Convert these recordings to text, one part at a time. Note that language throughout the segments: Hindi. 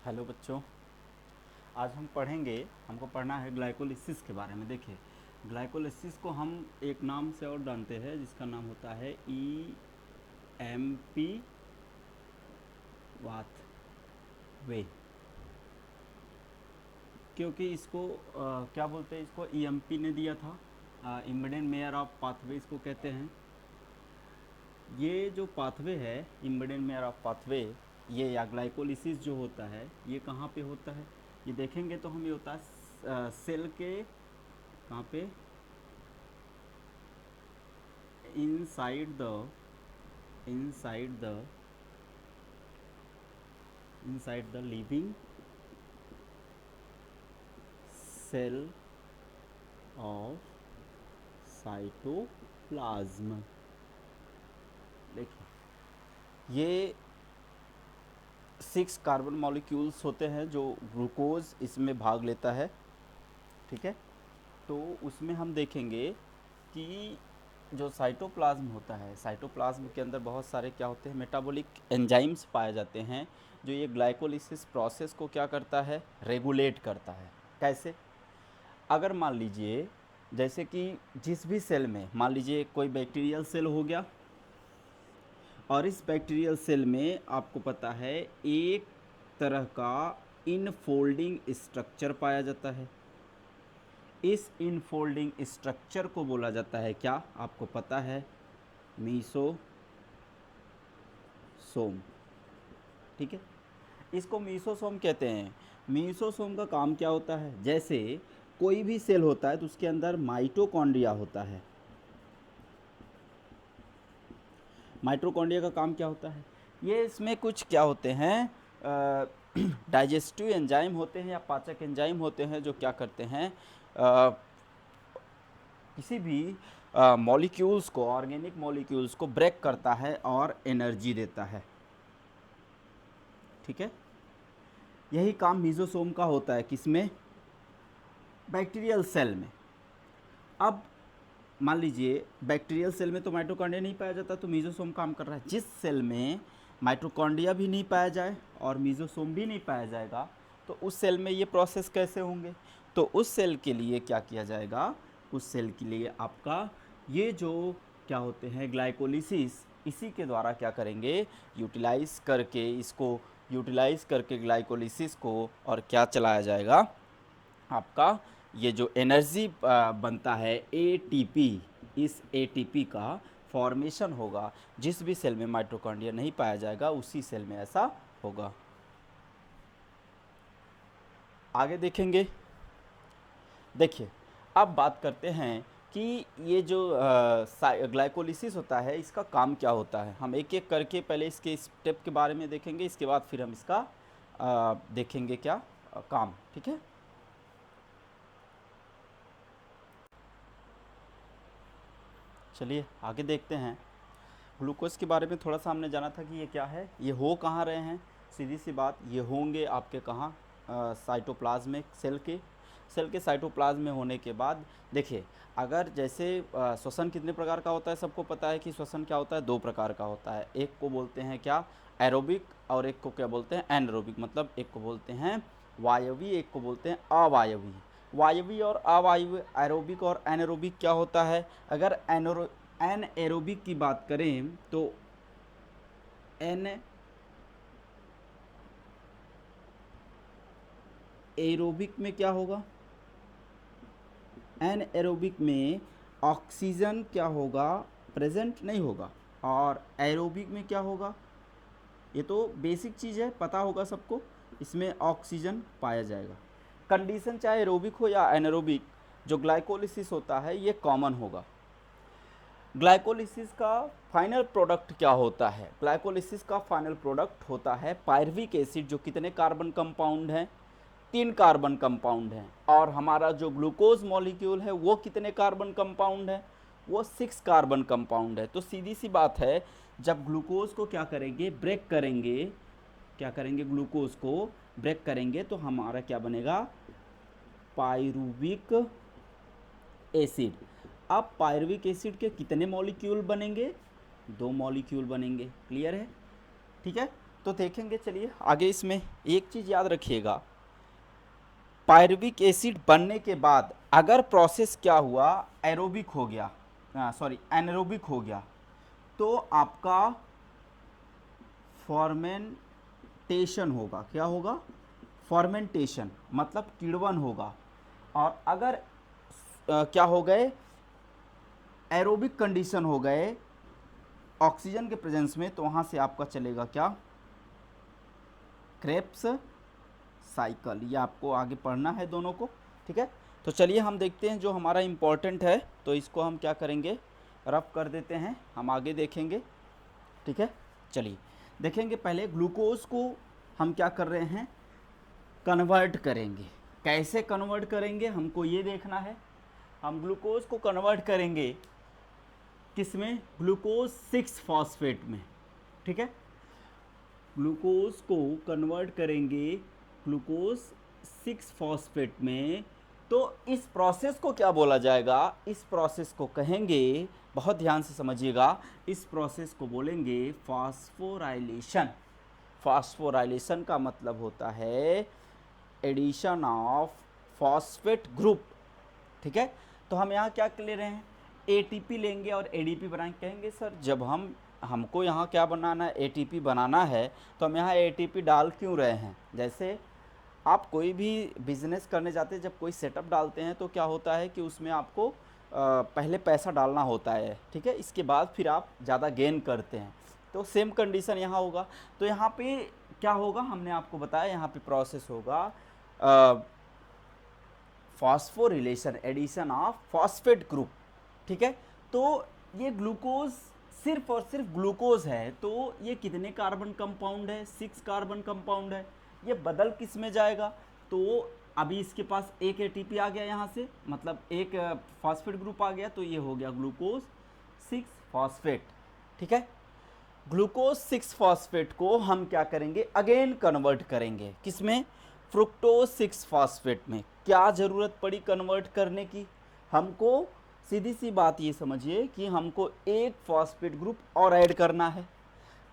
हेलो बच्चों। आज हम पढ़ेंगे, हमको पढ़ना है ग्लाइकोलिसिस के बारे में। देखिए, ग्लाइकोलिसिस को हम एक नाम से और जानते हैं जिसका नाम होता है EMP पाथवे। क्योंकि इसको क्या बोलते हैं, इसको EMP ने दिया था, इम्बेडेड मेयर ऑफ पाथवे इसको कहते हैं। ये जो पाथवे है, इम्बेडेड मेयर ऑफ पाथवे, ये या ग्लाइकोलिसिस जो होता है ये कहाँ पे होता है, ये देखेंगे तो हम ये होता है सेल के कहाँ पे, inside the inside the inside the living cell of cytoplasm। देखिए, ये 6 कार्बन मॉलिक्यूल्स होते हैं जो ग्लूकोज इसमें भाग लेता है, ठीक है। तो उसमें हम देखेंगे कि जो साइटोप्लाज्म होता है, साइटोप्लाज्म के अंदर बहुत सारे क्या होते हैं, मेटाबॉलिक एंजाइम्स पाए जाते हैं जो ये ग्लाइकोलिसिस प्रोसेस को क्या करता है, रेगुलेट करता है। कैसे? अगर मान लीजिए जैसे कि जिस भी सेल में, मान लीजिए कोई बैक्टीरियल सेल हो गया, और इस बैक्टीरियल सेल में आपको पता है एक तरह का इनफोल्डिंग स्ट्रक्चर पाया जाता है। इस इनफोल्डिंग स्ट्रक्चर को बोला जाता है क्या, आपको पता है, मीसोसोम। ठीक है, इसको मीसोसोम कहते हैं। मीसोसोम का काम क्या होता है, जैसे कोई भी सेल होता है तो उसके अंदर माइटोकॉन्ड्रिया होता है। माइटोकॉन्ड्रिया का काम क्या होता है, ये इसमें कुछ क्या होते हैं, डाइजेस्टिव एंजाइम होते हैं या पाचक एंजाइम होते हैं जो क्या करते हैं, किसी भी मॉलिक्यूल्स को, ऑर्गेनिक मॉलिक्यूल्स को ब्रेक करता है और एनर्जी देता है। ठीक है, यही काम मीसोसोम का होता है, किसमें, बैक्टीरियल सेल में। अब मान लीजिए बैक्टीरियल सेल में तो माइटोकॉन्ड्रिया नहीं पाया जाता, तो मीसोसोम काम कर रहा है। जिस सेल में माइटोकॉन्ड्रिया भी नहीं पाया जाए और मीसोसोम भी नहीं पाया जाएगा, तो उस सेल में ये प्रोसेस कैसे होंगे। तो उस सेल के लिए क्या किया जाएगा, उस सेल के लिए आपका ये जो क्या होते हैं ग्लाइकोलिसिस, इसी के द्वारा क्या करेंगे, यूटिलाइज करके, इसको यूटिलाइज करके ग्लाइकोलिसिस को, और क्या चलाया जाएगा, आपका ये जो एनर्जी बनता है ATP, इस ATP का फॉर्मेशन होगा। जिस भी सेल में माइटोकॉन्ड्रिया नहीं पाया जाएगा उसी सेल में ऐसा होगा। आगे देखेंगे। देखिए, अब बात करते हैं कि ये जो ग्लाइकोलिसिस होता है इसका काम क्या होता है। हम एक एक करके पहले इसके स्टेप के बारे में देखेंगे, इसके बाद फिर हम इसका देखेंगे क्या काम। ठीक है, चलिए आगे देखते हैं। ग्लूकोज के बारे में थोड़ा सा हमने जाना था कि ये क्या है, ये हो कहाँ रहे हैं। सीधी सी बात, ये होंगे आपके कहाँ, साइटोप्लाज्मिक सेल के साइटोप्लाज्म में होने के बाद देखिए, अगर जैसे श्वसन कितने प्रकार का होता है, सबको पता है कि श्वसन क्या होता है, 2 प्रकार का होता है। एक को बोलते हैं क्या, एरोबिक, और एक को क्या बोलते हैं, एनरोबिक। मतलब एक को बोलते हैं वायवी, एक को बोलते हैं अवायवी। वायवी और अवायवी, एरोबिक और एनारोबिक क्या होता है। अगर एनएरोबिक की बात करें तो एन एरोबिक में क्या होगा, एन एरोबिक में ऑक्सीजन क्या होगा, प्रेजेंट नहीं होगा। और एरोबिक में क्या होगा, ये तो बेसिक चीज़ है, पता होगा सबको, इसमें ऑक्सीजन पाया जाएगा। कंडीशन चाहे एरोबिक हो या एनारोबिक, जो ग्लाइकोलिसिस होता है ये कॉमन होगा। ग्लाइकोलिसिस का फाइनल प्रोडक्ट क्या होता है, ग्लाइकोलिसिस का फाइनल प्रोडक्ट होता है पायरुविक एसिड, जो कितने कार्बन कंपाउंड हैं, 3 कार्बन कंपाउंड हैं। और हमारा जो ग्लूकोज मॉलिक्यूल है वो कितने कार्बन कंपाउंड है, वो 6 कार्बन कंपाउंड है। तो सीधी सी बात है, जब ग्लूकोज को क्या करेंगे, ब्रेक करेंगे, क्या करेंगे, ग्लूकोज को ब्रेक करेंगे, तो हमारा क्या बनेगा, पायरुविक एसिड। अब पायरुविक एसिड के कितने मॉलिक्यूल बनेंगे, 2 मॉलिक्यूल बनेंगे। क्लियर है, ठीक है। तो देखेंगे, चलिए आगे। इसमें एक चीज़ याद रखिएगा, पायरुविक एसिड बनने के बाद अगर प्रोसेस क्या हुआ, एरोबिक हो गया, सॉरी एनारोबिक हो गया, तो आपका फॉर्मेंटेशन होगा। क्या होगा? फॉर्मेंटेशन मतलब किण्वन होगा। और अगर क्या हो गए, एरोबिक कंडीशन हो गए ऑक्सीजन के प्रेजेंस में, तो वहाँ से आपका चलेगा क्या? Krebs cycle. ये आपको आगे पढ़ना है दोनों को, ठीक है। तो चलिए हम देखते हैं जो हमारा इम्पोर्टेंट है, तो इसको हम क्या करेंगे, रफ कर देते हैं, हम आगे देखेंगे, ठीक है। चलिए देखेंगे, पहले ग्लूकोज को हम क्या कर रहे हैं, कन्वर्ट करेंगे। कैसे कन्वर्ट करेंगे हमको ये देखना है। हम ग्लूकोज को कन्वर्ट करेंगे किसमें? ग्लूकोज 6 फॉस्फेट में, ठीक है। ग्लूकोज को कन्वर्ट करेंगे ग्लूकोज 6 फॉस्फेट में। तो इस प्रोसेस को क्या बोला जाएगा? इस प्रोसेस को कहेंगे, बहुत ध्यान से समझिएगा, इस प्रोसेस को बोलेंगे फास्फोराइलेशन। फास्फोराइलेशन का मतलब होता है एडिशन ऑफ फॉस्फेट ग्रुप, ठीक है। तो हम यहाँ क्या ले रहे हैं, एटीपी लेंगे और एडीपी बनाएंगे। कहेंगे सर जब हमको यहाँ क्या बनाना है, एटीपी बनाना है, तो हम यहाँ एटीपी डाल क्यों रहे हैं? जैसे आप कोई भी बिजनेस करने जाते हैं, जब कोई सेटअप डालते हैं तो क्या होता है कि उसमें आपको पहले पैसा डालना होता है, ठीक है, इसके बाद फिर आप ज़्यादा गेन करते हैं। तो सेम कंडीशन यहाँ होगा। तो यहाँ पे क्या होगा, हमने आपको बताया, यहाँ पे प्रोसेस होगा phosphorylation, addition of phosphate group, ठीक है। तो ये ग्लूकोज सिर्फ और सिर्फ ग्लूकोज है, तो ये कितने कार्बन कंपाउंड है? 6 कार्बन कंपाउंड है। ये बदल किस में जाएगा? तो अभी इसके पास एक एटीपी आ गया यहाँ से, मतलब एक फॉस्फेट ग्रुप आ गया, तो ये हो गया ग्लूकोज 6 फॉस्फेट, ठीक है। ग्लूकोज 6 फॉस्फेट को हम क्या करेंगे, अगेन कन्वर्ट करेंगे किसमें? फ्रुक्टोज 6 फॉस्फेट में। क्या ज़रूरत पड़ी कन्वर्ट करने की? हमको सीधी सी बात ये समझिए कि हमको एक फॉस्फेट ग्रुप और ऐड करना है।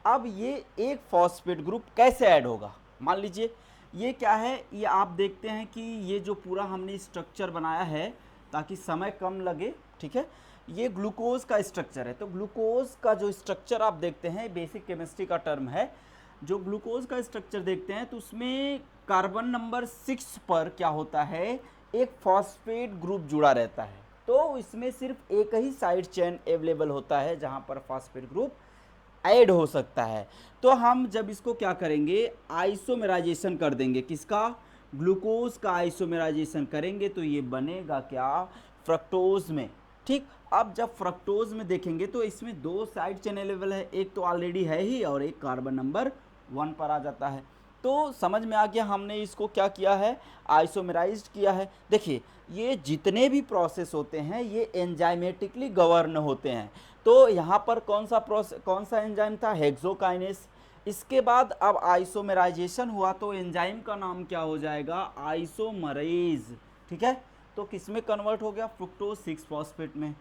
अब ये एक फॉस्फेट ग्रुप कैसे ऐड होगा? मान लीजिए ये क्या है, ये आप देखते हैं कि ये जो पूरा हमने स्ट्रक्चर बनाया है ताकि समय कम लगे, ठीक है, ये ग्लूकोज का स्ट्रक्चर है। तो ग्लूकोज का जो स्ट्रक्चर आप देखते हैं, बेसिक केमिस्ट्री का टर्म है, जो ग्लूकोज का स्ट्रक्चर देखते हैं तो उसमें कार्बन नंबर 6 पर क्या होता है, एक फॉस्फेट ग्रुप जुड़ा रहता है। तो इसमें सिर्फ एक ही साइड चेन अवेलेबल होता है जहां पर फॉस्फेट ग्रुप ऐड हो सकता है। तो हम जब इसको क्या करेंगे, आइसोमेराइजेशन कर देंगे। किसका? ग्लूकोज का आइसोमेराइजेशन करेंगे तो ये बनेगा क्या, फ्रक्टोज में, ठीक। अब जब फ्रक्टोज में देखेंगे तो इसमें 2 साइड चेन अवेलेबल है, एक तो ऑलरेडी है ही और एक कार्बन नंबर 1 पर आ जाता है। तो समझ में आ गया, हमने इसको क्या किया है, आइसोमेराइज्ड किया है। देखिए ये जितने भी प्रोसेस होते हैं ये एंजाइमेटिकली गवर्न होते हैं। तो यहाँ पर कौन सा एंजाइम था, हेक्सोकाइनेस। इसके बाद अब आइसोमेराइजेशन हुआ तो एंजाइम का नाम क्या हो जाएगा, आइसोमरेज, ठीक है। तो किस में कन्वर्ट हो गया, फ्रुक्टोज 6 फॉस्फेट में।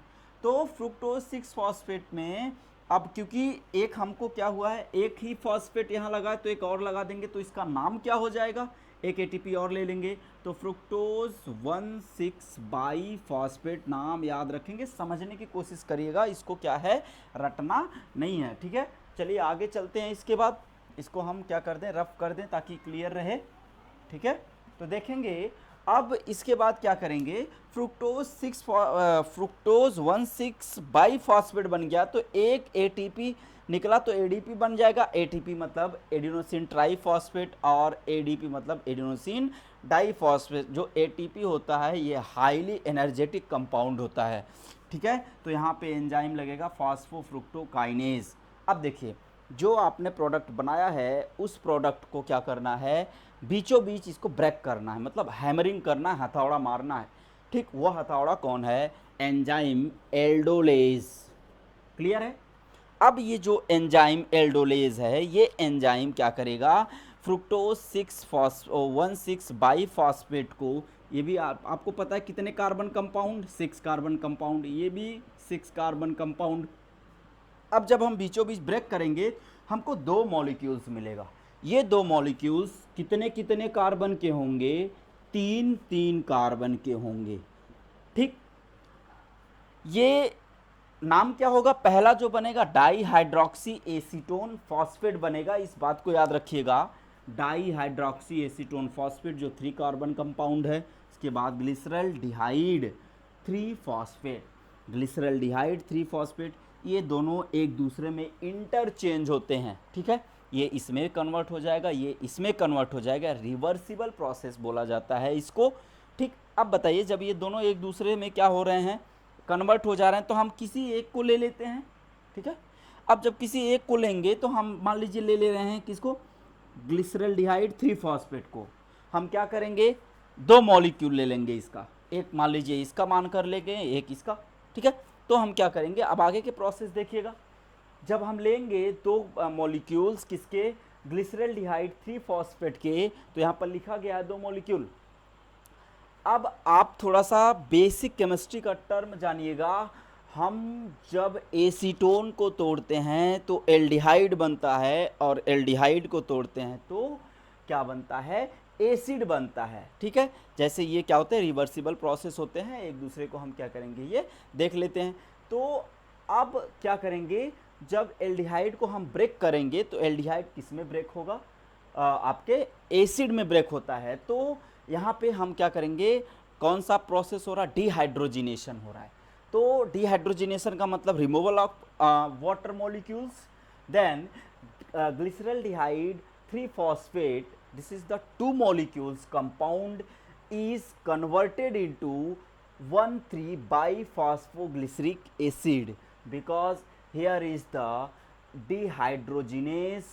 तो फ्रुक्टोज 6 फॉस्फेट में अब क्योंकि एक हमको क्या हुआ है, एक ही फॉस्फेट यहाँ लगा है तो एक और लगा देंगे, तो इसका नाम क्या हो जाएगा, एक एटीपी और ले लेंगे तो फ्रुक्टोज 1,6 बाई फॉस्फेट नाम याद रखेंगे। समझने की कोशिश करिएगा, इसको क्या है, रटना नहीं है, ठीक है। चलिए आगे चलते हैं। इसके बाद इसको हम क्या कर दें, रफ कर दें ताकि क्लियर रहे, ठीक है। तो देखेंगे अब इसके बाद क्या करेंगे, फ्रुक्टोज 1,6 बाई फॉस्फेट बन गया तो एक एटीपी निकला तो एडीपी बन जाएगा। एटीपी मतलब एडिनोसिन ट्राईफॉस्फेट और एडीपी मतलब एडिनोसिन डाईफॉस्फेट। जो एटीपी होता है ये हाईली एनर्जेटिक कंपाउंड होता है, ठीक है। तो यहाँ पे एंजाइम लगेगा फॉस्फोफ्रुक्टोकाइनेज। अब देखिए जो आपने प्रोडक्ट बनाया है उस प्रोडक्ट को क्या करना है, बीचों बीच इसको ब्रेक करना है, मतलब हैमरिंग करना है, हथौड़ा मारना है, ठीक। वो हथौड़ा कौन है, एंजाइम एल्डोलेज, क्लियर है। अब ये जो एंजाइम एल्डोलेज है ये एंजाइम क्या करेगा, फ्रुक्टोज 1,6 बाई फॉस्फेट को, ये भी आपको पता है कितने कार्बन कंपाउंड, 6 कार्बन कंपाउंड, ये भी 6 कार्बन कंपाउंड। अब जब हम बीचों बीच ब्रेक करेंगे हमको 2 मॉलिक्यूल्स मिलेगा। ये दो मॉलिक्यूल्स कितने कितने कार्बन के होंगे, 3 कार्बन के होंगे। ठीक, ये नाम क्या होगा, पहला जो बनेगा डाई हाइड्रोक्सी एसीटोन फॉस्फेट बनेगा, इस बात को याद रखिएगा। डाई हाइड्रोक्सी एसीटोन फॉस्फेट जो 3 कार्बन कंपाउंड है। इसके बाद ग्लिसरल डिहाइड 3 फॉस्फेट, ग्लिसरल डिहाइड 3 फॉस्फेट, ये दोनों एक दूसरे में इंटरचेंज होते हैं। ठीक है, ये इसमें कन्वर्ट हो जाएगा, ये इसमें कन्वर्ट हो जाएगा, रिवर्सिबल प्रोसेस बोला जाता है इसको। ठीक, अब बताइए जब ये दोनों एक दूसरे में क्या हो रहे हैं, कन्वर्ट हो जा रहे हैं, तो हम किसी एक को ले लेते हैं। ठीक है, अब जब किसी एक को लेंगे तो हम मान लीजिए ले रहे हैं किसको, ग्लिसरल डिहाइड 3 फॉस्फेट को। हम क्या करेंगे, 2 मॉलिक्यूल ले लेंगे इसका, एक मान लीजिए इसका मान कर लेंगे, एक इसका। ठीक है, तो हम क्या करेंगे, अब आगे के प्रोसेस देखिएगा। जब हम लेंगे 2 मॉलिक्यूल्स किसके, ग्लिसरल डिहाइड 3 फॉस्फेट के, तो यहाँ पर लिखा गया है 2 मॉलिक्यूल। अब आप थोड़ा सा बेसिक केमिस्ट्री का टर्म जानिएगा। हम जब एसीटोन को तोड़ते हैं तो एल्डिहाइड बनता है, और एल्डिहाइड को तोड़ते हैं तो क्या बनता है, एसिड बनता है। ठीक है, जैसे ये क्या होते हैं, रिवर्सिबल प्रोसेस होते हैं, एक दूसरे को हम क्या करेंगे ये देख लेते हैं। तो अब क्या करेंगे, जब एल्डिहाइड को हम ब्रेक करेंगे तो एल्डिहाइड किस में ब्रेक होगा, आपके एसिड में ब्रेक होता है। तो यहाँ पे हम क्या करेंगे, कौन सा प्रोसेस हो रहा है, डिहाइड्रोजिनेशन हो रहा है। तो डिहाइड्रोजिनेशन का मतलब removal of water molecules. Then glyceraldehyde 3 phosphate, this is the 2 molecules compound is converted into 1,3 biphosphoglyceric acid, because here is the dehydrogenase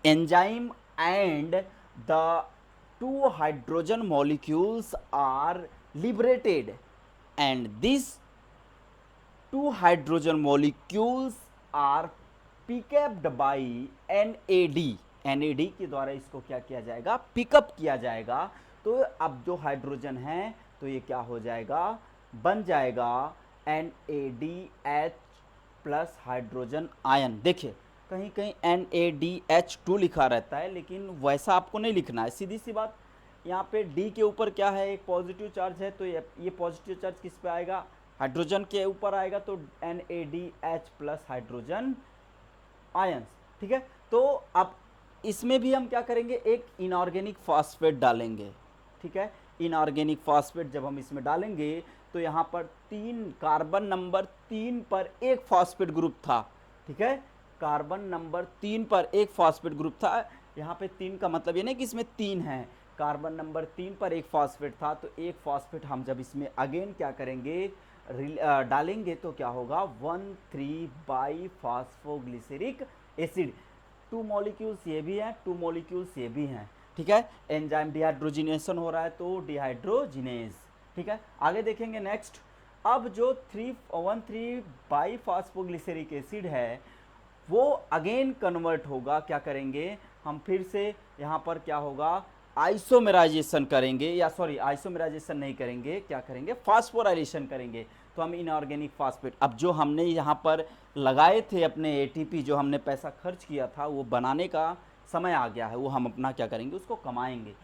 enzyme, and the 2 hydrogen molecules are liberated, and these 2 hydrogen molecules are picked up by NAD, NAD के द्वारा इसको क्या किया जाएगा, पिकअप किया जाएगा। तो अब जो हाइड्रोजन है तो ये क्या हो जाएगा, बन जाएगा NADH प्लस हाइड्रोजन आयन। देखिए कहीं कहीं NADH2 लिखा रहता है, लेकिन वैसा आपको नहीं लिखना है, सीधी सी बात। यहाँ पे D के ऊपर क्या है, एक पॉजिटिव चार्ज है, तो ये पॉजिटिव चार्ज किस पे आएगा, हाइड्रोजन के ऊपर आएगा, तो NADH प्लस हाइड्रोजन आयंस। ठीक है, तो अब इसमें भी हम क्या करेंगे, एक इनऑर्गेनिक फॉस्फेट डालेंगे। ठीक है, इनऑर्गेनिक फॉस्फेट जब हम इसमें डालेंगे तो यहाँ पर 3 कार्बन नंबर 3 पर एक फॉस्फेट ग्रुप था। ठीक है, कार्बन नंबर 3 पर एक फॉस्फेट ग्रुप था। यहाँ पे 3 का मतलब ये नहीं कि इसमें 3 है, कार्बन नंबर 3 पर एक फॉस्फेट था, तो एक फॉस्फेट हम जब इसमें अगेन क्या करेंगे, डालेंगे तो क्या होगा, 1,3 बाइफॉस्फोग्लिसरिक एसिड। 2 मॉलिक्यूल्स ये भी हैं, 2 मॉलिक्यूल्स ये भी हैं। ठीक है, एंजाइम डिहाइड्रोजिनेशन हो रहा है तो डिहाइड्रोजिनेज। ठीक है, आगे देखेंगे नेक्स्ट। अब जो 1,3 बाइफॉस्फोग्लिसरिक एसिड है वो अगेन कन्वर्ट होगा, क्या करेंगे हम, फिर से यहाँ पर क्या होगा, आइसोमेराइजेशन करेंगे, या सॉरी आइसोमेराइजेशन नहीं करेंगे, क्या करेंगे, फास्फोराइलेशन करेंगे। तो हम इनऑर्गेनिक फास्फेट, अब जो हमने यहाँ पर लगाए थे अपने ATP, जो हमने पैसा खर्च किया था, वो बनाने का समय आ गया है, वो हम अपना क्या करेंगे, उसको कमाएंगे।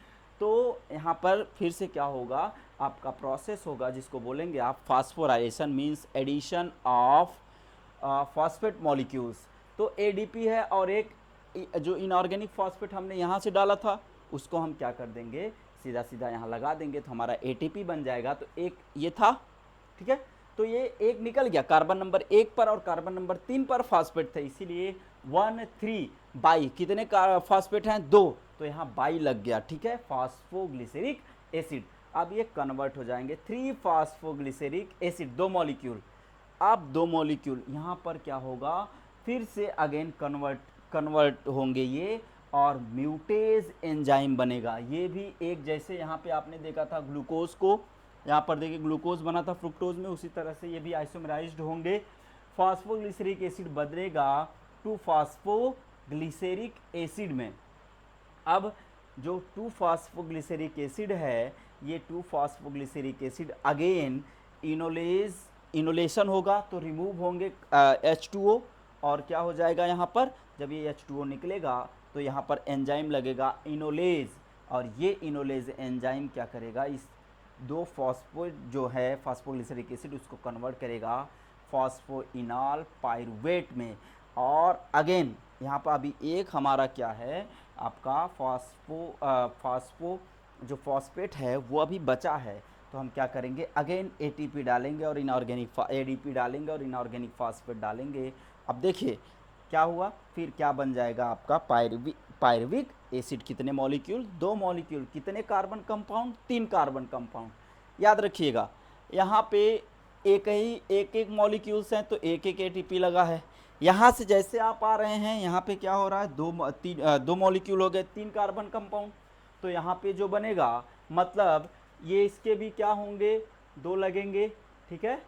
तो यहाँ पर फिर से क्या होगा, आपका प्रोसेस होगा जिसको बोलेंगे आप phosphorylation, means addition of phosphate molecules. तो ADP है, और एक जो इनऑर्गेनिक फॉस्फेट हमने यहाँ से डाला था उसको हम क्या कर देंगे, सीधा सीधा यहाँ लगा देंगे, तो हमारा ATP बन जाएगा। तो एक ये था, ठीक है, तो ये एक निकल गया, कार्बन नंबर 1 पर और कार्बन नंबर 3 पर फॉस्फेट थे, इसीलिए 1,3 बाई कितने का फॉस्फेट हैं, 2, तो यहाँ बाई लग गया। ठीक है, फास्फोग्लिसरिक एसिड। अब ये कन्वर्ट हो जाएंगे 3 फास्फोग्लिसरिक एसिड, 2 मॉलिक्यूल। अब 2 मॉलिक्यूल यहाँ पर क्या होगा, फिर से अगेन कन्वर्ट होंगे ये, और म्यूटेज एंजाइम बनेगा। ये भी एक, जैसे यहाँ पे आपने देखा था ग्लूकोज को, यहाँ पर देखिए ग्लूकोज बना था फ्रुक्टोज में, उसी तरह से ये भी आइसोमेराइज्ड होंगे। फास्फोग्लिसरिक एसिड बदलेगा 2 फास्फोग्लिसरिक एसिड में। अब जो 2 फास्फोग्लिसरिक एसिड है, ये 2 फास्फोग्लिसरिक एसिड अगेन इनोलेशन होगा, तो रिमूव होंगे H2O, और क्या हो जाएगा यहाँ पर, जब ये H2O निकलेगा तो यहाँ पर एंजाइम लगेगा इनोलेज, और ये इनोलेज एंजाइम क्या करेगा, इस दो फॉस्फेट जो है फॉस्फोग्लिसरिक एसिड उसको कन्वर्ट करेगा फॉस्फोइनॉल पाइरुवेट में। और अगेन यहाँ पर अभी एक हमारा क्या है आपका फॉस्फो जो फॉस्फेट है वो अभी बचा है, तो हम क्या करेंगे अगेन एटीपी डालेंगे और इनऑर्गेनिक एडीपी डालेंगे और इनऑर्गेनिक फॉस्फेट डालेंगे। अब देखिए क्या हुआ, फिर क्या बन जाएगा आपका पायरुविक एसिड। कितने मॉलिक्यूल, 2 मॉलिक्यूल, कितने कार्बन कंपाउंड, 3 कार्बन कंपाउंड। याद रखिएगा यहाँ पे एक एक मॉलिक्यूल्स हैं तो एक एटीपी लगा है। यहाँ से जैसे आप आ रहे हैं यहाँ पे क्या हो रहा है, दो मॉलिक्यूल हो गए, 3 कार्बन कंपाउंड, तो यहाँ पे जो बनेगा मतलब ये इसके भी क्या होंगे, 2 लगेंगे, ठीक है,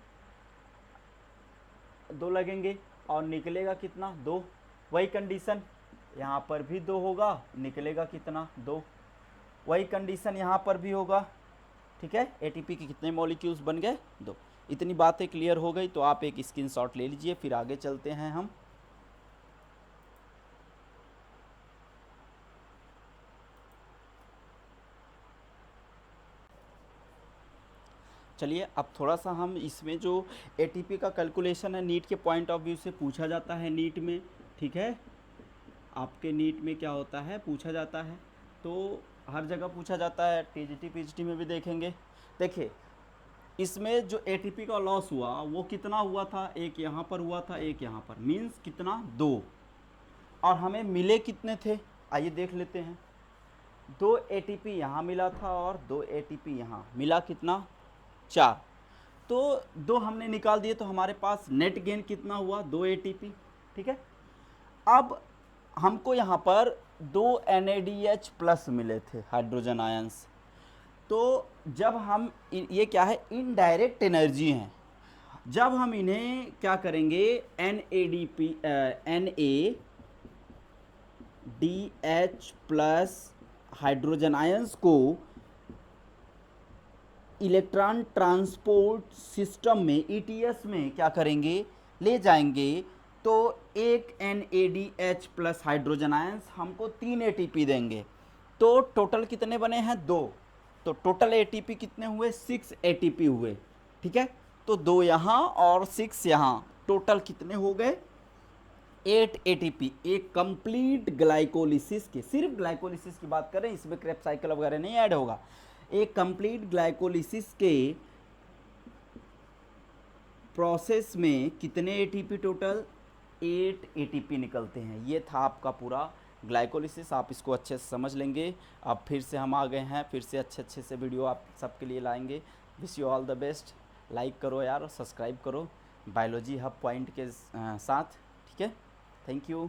2 लगेंगे और निकलेगा कितना, 2। वही कंडीशन यहाँ पर भी 2 होगा, निकलेगा कितना, 2। वही कंडीशन यहाँ पर भी होगा, ठीक है। एटीपी के कितने मॉलिक्यूल्स बन गए, 2। इतनी बातें क्लियर हो गई तो आप एक स्क्रीनशॉट ले लीजिए, फिर आगे चलते हैं हम। चलिए अब थोड़ा सा हम इसमें जो एटीपी का कैलकुलेशन है नीट के पॉइंट ऑफ व्यू से पूछा जाता है नीट में, ठीक है, आपके नीट में क्या होता है पूछा जाता है, तो हर जगह पूछा जाता है, टीजीटी पीजीटी में भी देखेंगे। देखिए इसमें जो एटीपी का लॉस हुआ वो कितना हुआ था, एक यहाँ पर हुआ था, एक यहाँ पर, मीन्स कितना, 2। और हमें मिले कितने थे, आइए देख लेते हैं। 2 एटीपी यहाँ मिला था और 2 एटीपी यहाँ मिला, कितना, 4। तो 2 हमने निकाल दिए तो हमारे पास नेट गेन कितना हुआ, 2 एटीपी, ठीक है। अब हमको यहाँ पर 2 NADH प्लस मिले थे हाइड्रोजन आयंस, तो जब हम ये क्या है, इनडायरेक्ट एनर्जी हैं, जब हम इन्हें क्या करेंगे NADH प्लस हाइड्रोजन आयंस को इलेक्ट्रॉन ट्रांसपोर्ट सिस्टम में ETS में क्या करेंगे, ले जाएंगे, तो एक NADH प्लस हाइड्रोजन आयंस हमको 3 ATP देंगे, तो टोटल कितने बने हैं, 2। तो टोटल ATP कितने हुए, 6 ATP हुए, ठीक है। तो 2 यहाँ और 6 यहाँ, टोटल कितने हो गए, 8 ATP। एक कंप्लीट ग्लाइकोलिसिस के, सिर्फ ग्लाइकोलिसिस की बात करें, इसमें क्रेब्स साइकिल वगैरह नहीं ऐड होगा, एक कंप्लीट ग्लाइकोलिसिस के प्रोसेस में कितने ATP टोटल, 8 ATP निकलते हैं। ये था आपका पूरा ग्लाइकोलिसिस, आप इसको अच्छे से समझ लेंगे। अब फिर से हम आ गए हैं, फिर से अच्छे से वीडियो आप सबके लिए लाएंगे। Wish you all the best, like करो यार और सब्सक्राइब करो बायोलॉजी हब पॉइंट के साथ, ठीक है। Thank you.